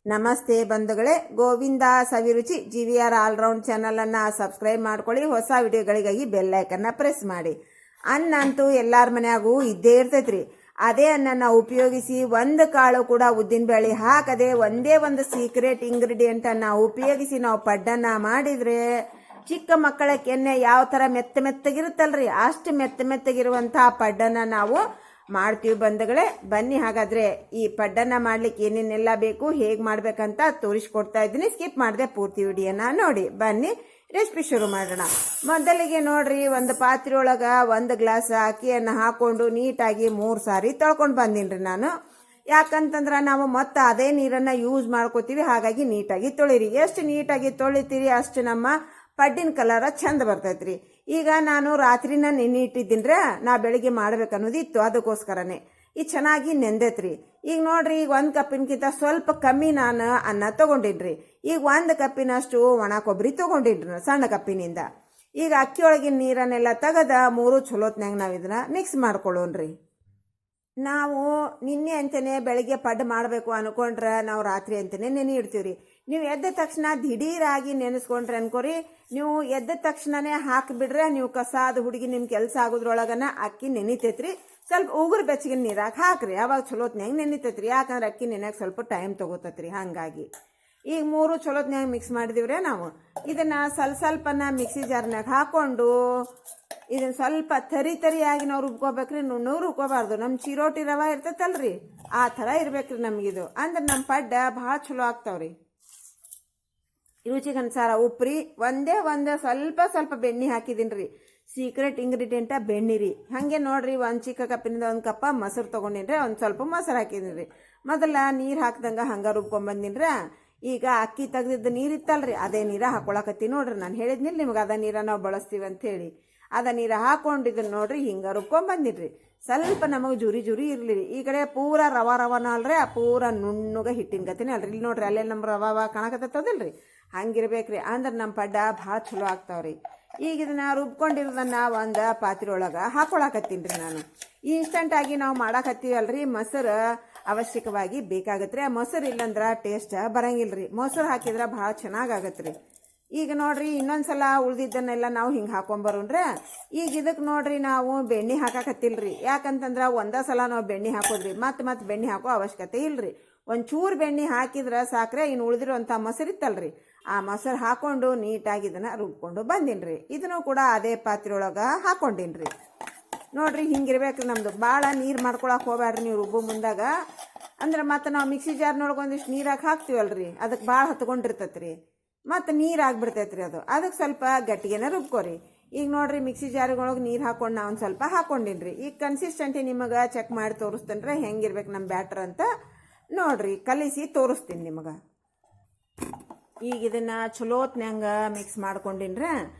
ನಮಸ್ತೆ ಬಂಧುಗಳೇ, ಗೋವಿಂದ ಸವಿರುಚಿ GVR all-round ಚಾನಲನ್ನು ಸಬ್ಸ್ಕ್ರೈಬ್ ಮಾಡ್ಕೊಳ್ಳಿ. ಹೊಸ ವಿಡಿಯೋಗಳಿಗಾಗಿ ಬೆಲ್ ಐಕನ್ನ ಪ್ರೆಸ್ ಮಾಡಿ. ಅನ್ನ ಅಂತೂ ಎಲ್ಲಾರ ಮನೆಯಾಗೂ ಇದ್ದೇ ಇರ್ತೈತ್ರಿ. ಅದೇ ಅನ್ನನ ಉಪಯೋಗಿಸಿ ಒಂದು ಕಾಳು ಕೂಡ ಉದ್ದಿನ ಬೇಳೆ ಹಾಕದೆ ಒಂದೇ ಒಂದು ಸೀಕ್ರೆಟ್ ಇಂಗ್ರೀಡಿಯೆಂಟ್ ಅನ್ನ ಉಪಯೋಗಿಸಿ ನಾವು ಪಡ್ಡನ್ನ ಮಾಡಿದ್ರೆ ಚಿಕ್ಕ ಮಕ್ಕಳ ಕೆನ್ನೆ ಯಾವ ತರ ಮೆತ್ತಗಿರುತ್ತಲ್ರಿ, ಅಷ್ಟು ಮೆತ್ತಗಿರುವಂತಹ ಪಡ್ಡನ್ನ ನಾವು ಮಾಡ್ತೀವಿ ಬಂಧುಗಳೇ. ಬನ್ನಿ ಹಾಗಾದ್ರೆ ಈ ಪಡ್ಡನ್ನ ಮಾಡ್ಲಿಕ್ಕೆ ಏನೇನೆಲ್ಲ ಬೇಕು, ಹೇಗೆ ಮಾಡ್ಬೇಕಂತ ತೋರಿಸ್ಕೊಡ್ತಾ ಇದ್ದೀನಿ. ಸ್ಕಿಪ್ ಮಾಡದೆ ಪೂರ್ತಿ ವಿಡಿಯೋನ ನೋಡಿ. ಬನ್ನಿ ರೆಸಿಪಿ ಶುರು ಮಾಡೋಣ. ಮೊದಲಿಗೆ ನೋಡ್ರಿ, ಒಂದು ಪಾತ್ರೆ ಒಳಗ 1 ಗ್ಲಾಸ್ ಅಕ್ಕಿಯನ್ನು ಹಾಕೊಂಡು ನೀಟಾಗಿ 3 ಸಾರಿ ತೊಳ್ಕೊಂಡು ಬಂದಿನ್ರಿ ನಾನು. ಯಾಕಂತಂದ್ರ ನಾವು ಮತ್ತೆ ಅದೇ ನೀರನ್ನ ಯೂಸ್ ಮಾಡ್ಕೋತೀವಿ, ಹಾಗಾಗಿ ನೀಟಾಗಿ ತೊಳಿರಿ. ಎಷ್ಟು ನೀಟಾಗಿ ತೊಳಿತೀರಿ ಅಷ್ಟು ನಮ್ಮ ಪಡ್ಡಿನ ಕಲರ್ ಚಂದ ಬರ್ತೈತ್ರಿ. ಈಗ ನಾನು ರಾತ್ರಿನ ನೆನೆ ಇಟ್ಟಿದ್ದೀನ್ರ, ನಾ ಬೆಳಿಗ್ಗೆ ಮಾಡ್ಬೇಕನ್ನೋದಿತ್ತು, ಅದಕ್ಕೋಸ್ಕರನೇ ಇದು ಚೆನ್ನಾಗಿ ನೆಂದೈತ್ರಿ. ಈಗ ನೋಡ್ರಿ, ಈಗ 1 ಕಪ್ಪಿನಕ್ಕಿಂತ ಸ್ವಲ್ಪ ಕಮ್ಮಿ ನಾನು ಅನ್ನ ತಗೊಂಡಿನ್ರಿ. ಈಗ 1 ಕಪ್ಪಿನಷ್ಟು ಒಣ ಕೊಬ್ಬರಿ ತಗೊಂಡಿನ್ರಿ ಸಣ್ಣ ಕಪ್ಪಿನಿಂದ. ಈಗ ಅಕ್ಕಿ ಒಳಗಿನ ನೀರನ್ನೆಲ್ಲ ತೆಗೆದ 3 ಚಲೋತ್ನಾಗ ನಾವು ಇದನ್ನ ಮಿಕ್ಸ್ ಮಾಡ್ಕೊಳ್ಳೋಣ್ರಿ. ನಾವು ನಿನ್ನೆ ಅಂತಾನೆ ಬೆಳಗ್ಗೆ ಪಡ್ಡು ಮಾಡಬೇಕು ಅನ್ಕೊಂಡ್ರೆ ನಾವು ರಾತ್ರಿ ಅಂತಾನೆ ನೆನೆ ಇಡ್ತೀವ್ರಿ. ನೀವು ಎದ್ದ ತಕ್ಷಣ ದಿಢೀರಾಗಿ ನೆನೆಸ್ಕೊಂಡ್ರೆ ಅನ್ಕೋರಿ, ನೀವು ಎದ್ದ ತಕ್ಷಣನೇ ಹಾಕಿಬಿಡ್ರೆ ನೀವು ಕಸಾದ ಹುಡುಗಿ ನಿಮ್ಮ ಕೆಲಸ ಆಗೋದ್ರೊಳಗನ ಅಕ್ಕಿ ನೆನಿತೈತ್ರಿ. ಸ್ವಲ್ಪ ಉಗುರು ಬೆಚ್ಚಗಿನ ನೀರಾಗ ಹಾಕ್ರಿ, ಅವಾಗ ಚಲೋತ್ನಾಗ ನೆನಿತೈತ್ರಿ. ಯಾಕಂದ್ರೆ ಅಕ್ಕಿ ನೆನೆಯಾಗ ಸ್ವಲ್ಪ ಟೈಮ್ ತಗೋತೈತ್ರಿ. ಹಾಗಾಗಿ ಈಗ 3 ಚಲೋತ್ನಾಗ ಮಿಕ್ಸ್ ಮಾಡಿದಿವ್ರೆ ನಾವು. ಇದನ್ನ ಸ್ವಲ್ಪನ ಮಿಕ್ಸಿ ಜಾರ್ನಾಗ ಹಾಕೊಂಡು ಇದನ್ನ ಸ್ವಲ್ಪ ತರಿಯಾಗಿ ನಾವು ರುಬ್ಕೋಬೇಕ್ರಿ. ನುಣ್ಣು ರುಬ್ಕೋಬಾರ್ದು. ನಮ್ಮ ಚಿರೋಟಿ ರವೆ ಇರ್ತೈತಲ್ರಿ, ಆ ಥರ ಇರ್ಬೇಕ್ರಿ ನಮಗಿದು. ಅಂದ್ರೆ ನಮ್ಮ ಪಡ್ಡ ಭಾಳ ಚಲೋ ಆಗ್ತಾವ್ರಿ. ರುಚಿಗೆ ಅನುಸಾರ ಉಪ್ರಿ, ಒಂದೇ ಸ್ವಲ್ಪ ಬೆಣ್ಣೆ ಹಾಕಿದೀನ್ರಿ. ಸೀಕ್ರೆಟ್ ಇಂಗ್ರೀಡಿಯೆಂಟ ಬೆಣ್ಣಿರಿ. ಹಾಗೆ ನೋಡ್ರಿ, 1 ಚಿಕ್ಕ ಕಪ್ಪಿನಿಂದ 1 ಕಪ್ಪ ಮೊಸರು ತೊಗೊಂಡಿನ್ರಿ. ಒಂದು ಸ್ವಲ್ಪ ಮೊಸರು ಹಾಕಿದೀನ್ರಿ. ಮೊದಲ ನೀರು ಹಾಕ್ದಂಗ ಹಂಗ ರುಬ್ಕೊಂಬಂದಿನ್ರ. ಈಗ ಅಕ್ಕಿ ತೆಗ್ದಿದ್ದ ನೀರು ಇತ್ತಲ್ರಿ, ಅದೇ ನೀರ ಹಾಕೊಳಕತ್ತಿ ನೋಡ್ರಿ. ನಾನು ಹೇಳಿದ್ನಿಲ್ಲ ನಿಮ್ಗೆ ಅದ ನೀರ ನಾವು ಬಳಸ್ತೀವಿ ಅಂತ ಹೇಳಿ. ಅದ ನೀರು ಹಾಕೊಂಡಿದ್ದನ್ನ ನೋಡ್ರಿ ಹಿಂಗ ರುಬ್ಕೊಂಬಂದಿನ್ರಿ. ಸ್ವಲ್ಪ ನಮಗೆ ಜುರಿ ಇರ್ಲಿರಿ. ಈ ಕಡೆ ಪೂರ ರವಾನ ಅಲ್ರಿ, ಪೂರ ನುಣ್ಣಗ ಹಿಟ್ಟಿನ ಗತಿನೇ ಅಲ್ರಿ. ಇಲ್ಲಿ ನೋಡ್ರಿ, ಅಲ್ಲೇ ನಮ್ಮ ರವ ಕಾಣಕತ್ತದಲ್ರಿ, ಹಂಗಿರ್ಬೇಕ್ರಿ. ಅಂದ್ರೆ ನಮ್ಮ ಪಡ್ಡ ಭಾಳ ಚಲೋ ಆಗ್ತಾವ್ರಿ. ಈಗ ಇದನ್ನ ರುಬ್ಕೊಂಡಿರೋದನ್ನ ಒಂದು ಪಾತ್ರೆ ಒಳಗೆ ಹಾಕೊಳಕತ್ತೀನಿ ನಾನು. ಇನ್ಸ್ಟಂಟ್ ಆಗಿ ನಾವು ಮಾಡಾಕತ್ತೀವಲ್ರಿ, ಮೊಸರು ಅವಶ್ಯಕವಾಗಿ ಬೇಕಾಗತ್ರಿ. ಆ ಮೊಸರು ಇಲ್ಲಂದ್ರ ಟೇಸ್ಟ್ ಬರಂಗಿಲ್ರಿ. ಮೊಸರು ಹಾಕಿದ್ರೆ ಭಾಳ ಚೆನ್ನಾಗಾಗತ್ರಿ. ಈಗ ನೋಡ್ರಿ, ಇನ್ನೊಂದ್ಸಲ ಉಳ್ದಿದ್ದನ್ನೆಲ್ಲ ನಾವು ಹಿಂಗೆ ಹಾಕೊಂಬರೋಣ್ರೆ. ಈಗ ಇದಕ್ಕೆ ನೋಡ್ರಿ, ನಾವು ಬೆಣ್ಣೆ ಹಾಕಾಕತ್ತಿಲ್ರಿ. ಯಾಕಂತಂದ್ರೆ ಒಂದೇ ಸಲ ನಾವು ಬೆಣ್ಣೆ ಹಾಕೋದ್ರಿ, ಮತ್ತೆ ಬೆಣ್ಣೆ ಹಾಕೋ ಅವಶ್ಯಕತೆ ಇಲ್ರಿ. ಒಂಚೂರು ಬೆಣ್ಣೆ ಹಾಕಿದ್ರೆ ಸಾಕ್ರೆ. ಇನ್ನು ಉಳಿದಿರುವಂಥ ಮೊಸರು ಇತ್ತಲ್ರಿ, ಆ ಮೊಸರು ಹಾಕೊಂಡು ನೀಟಾಗಿ ಇದನ್ನ ರುಬ್ಕೊಂಡು ಬಂದಿನ್ರಿ. ಇದನ್ನು ಕೂಡ ಅದೇ ಪಾತ್ರೆ ಒಳಗೆ ಹಾಕೊಂಡಿನ್ರಿ. ನೋಡ್ರಿ, ಹಿಂಗಿರ್ಬೇಕ್ರಿ ನಮ್ದು. ಭಾಳ ನೀರು ಮಾಡ್ಕೊಳಕ್ ಹೋಗ್ಬೇಡ್ರಿ ನೀವು ರುಬ್ಬು ಮುಂದಾಗ. ಅಂದ್ರೆ ಮತ್ತೆ ನಾವು ಮಿಕ್ಸಿ ಜಾರ್ನೊಳಗೆ ಒಂದಿಷ್ಟು ನೀರಾಗಿ ಹಾಕ್ತೀವಲ್ರಿ, ಅದಕ್ಕೆ ಭಾಳ ಹತ್ಕೊಂಡಿರ್ತೈತ್ರಿ, ಮತ್ತು ನೀರು ಆಗ್ಬಿಡ್ತೈತ್ರಿ ಅದು. ಅದಕ್ಕೆ ಸ್ವಲ್ಪ ಗಟ್ಟಿಗೆನ ರುಬ್ಕೋರಿ. ಈಗ ನೋಡ್ರಿ, ಮಿಕ್ಸಿ ಜಾರ್ಗಳೊಳಗೆ ನೀರು ಹಾಕೊಂಡು ನಾನು ಸ್ವಲ್ಪ ಹಾಕೊಂಡಿನ್ರಿ. ಈಗ ಕನ್ಸಿಸ್ಟೆಂಟಿ ನಿಮಗೆ ಚೆಕ್ ಮಾಡಿ ತೋರಿಸ್ತೇನ್ರಿ ಹೆಂಗಿರ್ಬೇಕು ನಮ್ಮ ಬ್ಯಾಟರ್ ಅಂತ. ನೋಡ್ರಿ, ಕಲಿಸಿ ತೋರಿಸ್ತೀನಿ ನಿಮಗೆ. ಈಗ ಇದನ್ನ ಚಲೋತ್ನ್ಯಾಂಗ ಮಿಕ್ಸ್ ಮಾಡ್ಕೊಂಡಿನ್ರ.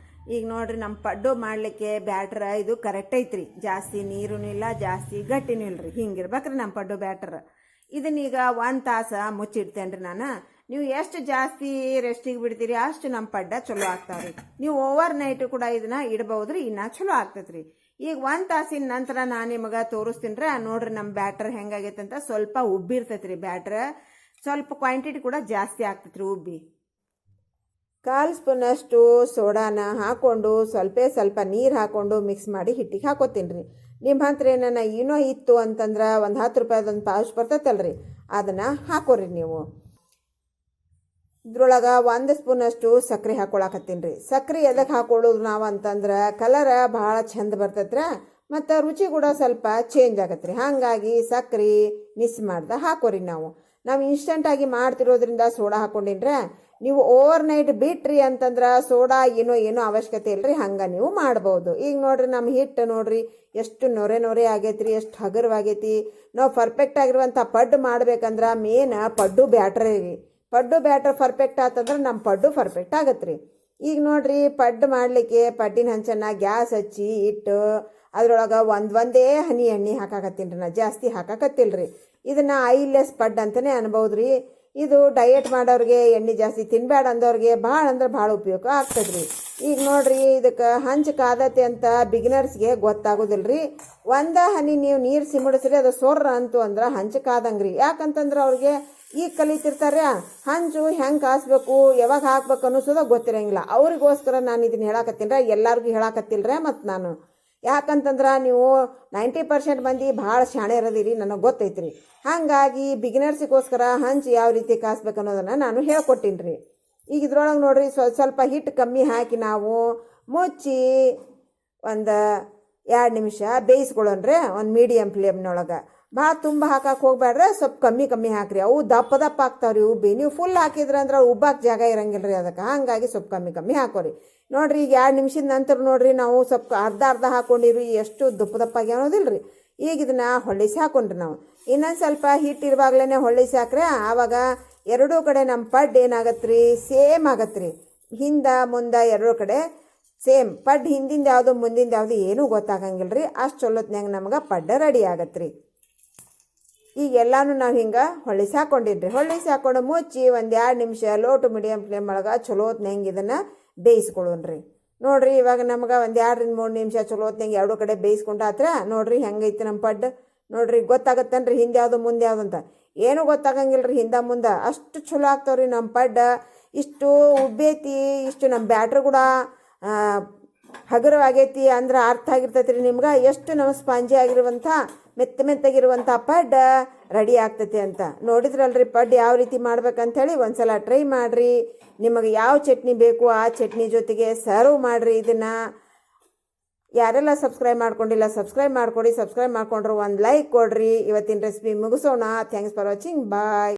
ಈಗ ನೋಡ್ರಿ, ನಮ್ಮ ಪಡ್ಡು ಮಾಡಲಿಕ್ಕೆ ಬ್ಯಾಟ್ರ ಇದು ಕರೆಕ್ಟ್ ಐತ್ರಿ. ಜಾಸ್ತಿ ನೀರೂ ಇಲ್ಲ, ಜಾಸ್ತಿ ಗಟ್ಟಿನೂ ಇಲ್ರಿ. ಹಿಂಗಿರ್ಬೇಕ್ರಿ ನಮ್ಮ ಪಡ್ಡು ಬ್ಯಾಟ್ರ್. ಇದನ್ನೀಗ 1 ತಾಸು ಮುಚ್ಚಿಡ್ತೇನ್ರಿ ನಾನು. ನೀವು ಎಷ್ಟು ಜಾಸ್ತಿ ರೆಸ್ಟಿಗೆ ಬಿಡ್ತೀರಿ ಅಷ್ಟು ನಮ್ಮ ಪಡ್ಡ ಚಲೋ ಆಗ್ತಾವ್ರಿ. ನೀವು ಓವರ್ ನೈಟ್ ಕೂಡ ಇದನ್ನ ಇಡಬಹುದ್ರಿ, ಇನ್ನ ಚಲೋ ಆಗ್ತೈತ್ರಿ. ಈಗ 1 ತಾಸಿನ ನಂತರ ನಾನು ನಿಮಗೆ ತೋರಿಸ್ತೀನ್ರ. ನೋಡ್ರಿ ನಮ್ಮ ಬ್ಯಾಟರ್ ಹೆಂಗಾಗೈತೆ ಅಂತ. ಸ್ವಲ್ಪ ಉಬ್ಬಿರ್ತೈತ್ರಿ ಬ್ಯಾಟ್ರ್, ಸ್ವಲ್ಪ ಕ್ವಾಂಟಿಟಿ ಕೂಡ ಜಾಸ್ತಿ ಆಗ್ತೈತ್ರಿ ಉಬ್ಬಿ. 1/4 ಸ್ಪೂನಷ್ಟು ಸೋಡಾನ ಹಾಕೊಂಡು ಸ್ವಲ್ಪ ನೀರು ಹಾಕೊಂಡು ಮಿಕ್ಸ್ ಮಾಡಿ ಹಿಟ್ಟಿಗೆ ಹಾಕೋತೀನಿ. ನಿಮ್ಮ ಹತ್ರ ಏನನ್ನ ಏನೋ ಇತ್ತು ಅಂತಂದ್ರೆ ಒಂದು 10 ರೂಪಾಯಿದೊಂದು ಪೌಚ್ ಬರ್ತೈತಲ್ರಿ, ಅದನ್ನು ಹಾಕೋರಿ ನೀವು. ಇದ್ರೊಳಗೆ 1 ಸ್ಪೂನಷ್ಟು ಸಕ್ಕರೆ ಹಾಕೊಳಕತ್ತೀನಿ. ಸಕ್ಕರೆ ಎದಕ್ಕೆ ಹಾಕೊಳ್ಳೋದು ನಾವು ಅಂತಂದ್ರೆ ಕಲರ್ ಭಾಳ ಚಂದ ಬರ್ತೈತ್ರ, ಮತ್ತು ರುಚಿ ಕೂಡ ಸ್ವಲ್ಪ ಚೇಂಜ್ ಆಗತ್ರಿ. ಹಾಗಾಗಿ ಸಕ್ಕರೆ ಮಿಕ್ಸ್ ಮಾಡ್ದೆ ಹಾಕೋರಿ. ನಾವು ಇನ್ಸ್ಟಂಟಾಗಿ ಮಾಡ್ತಿರೋದ್ರಿಂದ ಸೋಡಾ ಹಾಕೊಂಡಿನ್ರೆ. ನೀವು ಓವರ್ ನೈಟ್ ಬಿಟ್ರಿ ಅಂತಂದ್ರೆ ಸೋಡಾ ಏನೋ ಅವಶ್ಯಕತೆ ಇಲ್ರಿ, ಹಂಗೆ ನೀವು ಮಾಡ್ಬೋದು. ಈಗ ನೋಡ್ರಿ, ನಮ್ಮ ಹಿಟ್ಟು ನೋಡ್ರಿ ಎಷ್ಟು ನೊರೆ ಆಗೈತ್ರಿ, ಎಷ್ಟು ಹಗರವಾಗೈತಿ. ನಾವು ಪರ್ಫೆಕ್ಟ್ ಆಗಿರುವಂಥ ಪಡ್ಡು ಮಾಡ್ಬೇಕಂದ್ರೆ ಮೇನ್ ಪಡ್ಡು ಬ್ಯಾಟ್ರಿ ರೀ. ಪಡ್ಡು ಬ್ಯಾಟರ್ ಪರ್ಫೆಕ್ಟ್ ಆತಂದ್ರೆ ನಮ್ಮ ಪಡ್ಡು ಪರ್ಫೆಕ್ಟ್ ಆಗತ್ರಿ. ಈಗ ನೋಡ್ರಿ, ಪಡ್ಡು ಮಾಡಲಿಕ್ಕೆ ಪಡ್ಡಿನ ಹಂಚನ್ನ ಗ್ಯಾಸ್ ಹಚ್ಚಿ ಇಟ್ಟು ಅದ್ರೊಳಗೆ ಒಂದೇ ಹನಿ ಎಣ್ಣೆ ಹಾಕಾಕತ್ತೀನಿ ನಾ, ಜಾಸ್ತಿ ಹಾಕಾಕತ್ತಿಲ್ರಿ. ಇದನ್ನ ಐಲೆಸ್ ಪಡ್ಡು ಅಂತಲೇ ಅನ್ಬೋದ್ರಿ. ಇದು ಡಯಟ್ ಮಾಡೋರಿಗೆ, ಎಣ್ಣೆ ಜಾಸ್ತಿ ತಿನ್ಬೇಡ ಅಂದವ್ರಿಗೆ ಭಾಳ ಉಪಯೋಗ ಆಗ್ತದ್ರಿ. ಈಗ ನೋಡ್ರಿ, ಇದಕ್ಕೆ ಹಂಚು ಕಾದತೆ ಅಂತ ಬಿಗಿನರ್ಸ್ಗೆ ಗೊತ್ತಾಗೋದಿಲ್ರಿ. ಒಂದ ಹನಿ ನೀವು ನೀರು ಸಿಮಿಡಿಸ್ರಿ, ಅದು ಸೊರ್ರ ಅಂತು ಅಂದ್ರೆ ಹಂಚು ಕಾದಂಗ್ರಿ. ಯಾಕಂತಂದ್ರೆ ಅವ್ರಿಗೆ ಈಗ ಕಲಿತಿರ್ತಾರೆ ಹಂಚು ಹೆಂಗೆ ಕಾಸ್ಬೇಕು ಯಾವಾಗ ಹಾಕ್ಬೇಕು ಅನ್ನಿಸೋದ ಗೊತ್ತಿರಂಗಿಲ್ಲ. ಅವ್ರಿಗೋಸ್ಕರ ನಾನು ಇದನ್ನ ಹೇಳಾಕತ್ತೀನಿ ಎಲ್ಲರಿಗೂ ಹೇಳಾಕತ್ತಿಲ್ರೆ. ಮತ್ತು ನಾನು ಯಾಕಂತಂದ್ರೆ ನೀವು 90% ಮಂದಿ ಭಾಳ ಶಾಣೆ ಇರೋದಿರಿ, ನನಗೆ ಗೊತ್ತೈತ್ರಿ. ಹಾಗಾಗಿ ಬಿಗಿನರ್ಸಿಗೋಸ್ಕರ ಹಂಚು ಯಾವ ರೀತಿ ಕಾಸ್ಬೇಕು ಅನ್ನೋದನ್ನು ನಾನು ಹೇಳ್ಕೊಟ್ಟಿನಿ ರೀ. ಈಗ ಇದ್ರೊಳಗೆ ನೋಡ್ರಿ ಸ್ವಲ್ಪ ಹಿಟ್ಟು ಕಮ್ಮಿ ಹಾಕಿ ನಾವು ಮುಚ್ಚಿ ಒಂದು 2 ನಿಮಿಷ ಬೇಯಿಸ್ಕೊಳ್ಳೋಣ್ರಿ ಒಂದು ಮೀಡಿಯಮ್ ಫ್ಲೇಮ್ನೊಳಗೆ. ಭಾಳ ತುಂಬ ಹಾಕಕ್ಕೆ ಹೋಗ್ಬೇಡ್ರೆ, ಸ್ವಲ್ಪ ಕಮ್ಮಿ ಹಾಕ್ರಿ. ಅವು ದಪ್ಪ ಆಗ್ತಾವ್ರಿ ಉಬ್ಬಿ. ನೀವು ಫುಲ್ ಹಾಕಿದ್ರೆ ಅಂದ್ರೆ ಉಬ್ಬಾಕ್ ಜಾಗ ಇರಂಗಿಲ್ಲ ರೀ ಅದಕ್ಕೆ. ಹಾಗಾಗಿ ಸ್ವಲ್ಪ ಕಮ್ಮಿ ಹಾಕೋರಿ. ನೋಡ್ರಿ ಈಗ 2 ನಿಮಿಷದ ನಂತರ ನೋಡ್ರಿ ನಾವು ಸ್ವಲ್ಪ ಅರ್ಧ ಹಾಕೊಂಡಿರಿ, ಎಷ್ಟು ದಪ್ಪಾಗಿ ಅನ್ನೋದಿಲ್ಲ ರೀ. ಈಗ ಇದನ್ನ ಹೊಳ್ಳಿಸಿ ಹಾಕೊಂಡ್ರಿ ನಾವು. ಇನ್ನೊಂದು ಸ್ವಲ್ಪ ಹಿಟ್ಟು ಇರುವಾಗಲೇ ಹೊಳ್ಳಿಸಿ ಹಾಕ್ರೆ ಆವಾಗ ಎರಡೂ ಕಡೆ ನಮ್ಮ ಪಡ್ಡು ಏನಾಗತ್ತೆ ರೀ, ಸೇಮ್ ಆಗತ್ತೆ ರೀ. ಹಿಂದೆ ಮುಂದೆ ಎರಡೂ ಕಡೆ ಸೇಮ್. ಪಡ್ಡು ಹಿಂದಿಂದ ಯಾವುದು ಮುಂದಿಂದ ಯಾವುದು ಏನೂ ಗೊತ್ತಾಗಂಗಿಲ್ಲ ರೀ. ಅಷ್ಟು ಚಲೋತ್ನಾಗ ನಮ್ಗೆ ಪಡ್ಡು ರೆಡಿ ಆಗತ್ತೆ ರೀ. ಈಗ ಎಲ್ಲನೂ ನಾವು ಹಿಂಗೆ ಹೊಳ್ಳಿಸಿ ಹಾಕೊಂಡಿದ್ರಿ. ಹೊಳ್ಳಿಸಿ ಹಾಕೊಂಡು ಮುಚ್ಚಿ ಒಂದು 2 ನಿಮಿಷ ಲೋ ಟು ಮೀಡಿಯಮ್ ಫ್ಲೇಮ್ ಒಳಗೆ ಚಲೋತ್ನಂಗೆ ಇದನ್ನು ಬೇಯಿಸ್ಕೊಳ್ಳೋಣ್ರಿ. ನೋಡ್ರಿ ಇವಾಗ ನಮ್ಗೆ ಒಂದು 2 ರಿಂದ 3 ನಿಮಿಷ ಚಲೋತ್ನಂಗೆ ಎರಡೂ ಕಡೆ ಬೇಯಿಸ್ಕೊಂಡಾತ್ರ ನೋಡ್ರಿ ಹೆಂಗೈತಿ ನಮ್ಮ ಪಡ್ಡು. ನೋಡ್ರಿ ಗೊತ್ತಾಗತ್ತನ್ರಿ ಹಿಂದೆ ಯಾವುದು ಮುಂದೆ ಯಾವುದು ಅಂತ. ಏನೂ ಗೊತ್ತಾಗಂಗಿಲ್ಲ ರೀ ಹಿಂದೆ ಮುಂದೆ. ಅಷ್ಟು ಚಲೋ ಆಗ್ತಾವ್ರಿ ನಮ್ಮ ಪಡ್ಡು. ಇಷ್ಟು ಉಬ್ಬೈತಿ, ಇಷ್ಟು ನಮ್ಮ ಬ್ಯಾಟ್ರಿ ಕೂಡ ಹಗುರವಾಗೈತಿ ಅಂದ್ರೆ ಅರ್ಥ ಆಗಿರ್ತೈತಿ ರೀ ನಿಮ್ಗೆ ಎಷ್ಟು ನಮ್ಮ ಸ್ಪಾಂಜಿ ಆಗಿರುವಂಥ ಮೆತ್ತಗಿರುವಂಥ ಪಡ್ಡು ರೆಡಿ ಆಗ್ತೈತಿ ಅಂತ. ನೋಡಿದ್ರಲ್ರಿ ಪಡ್ಡು ಯಾವ ರೀತಿ ಮಾಡ್ಬೇಕಂಥೇಳಿ ಒಂದ್ಸಲ ಟ್ರೈ ಮಾಡಿರಿ. ನಿಮಗೆ ಯಾವ ಚಟ್ನಿ ಬೇಕು ಆ ಚಟ್ನಿ ಜೊತೆಗೆ ಸರ್ವ್ ಮಾಡಿರಿ ಇದನ್ನು. ಯಾರೆಲ್ಲ ಸಬ್ಸ್ಕ್ರೈಬ್ ಮಾಡ್ಕೊಂಡಿಲ್ಲ ಸಬ್ಸ್ಕ್ರೈಬ್ ಮಾಡ್ಕೊಡಿ. ಸಬ್ಸ್ಕ್ರೈಬ್ ಮಾಡ್ಕೊಂಡ್ರು ಒಂದು ಲೈಕ್ ಕೊಡ್ರಿ. ಇವತ್ತಿನ ರೆಸಿಪಿ ಮುಗಿಸೋಣ. Thanks for watching. ಬಾಯ್.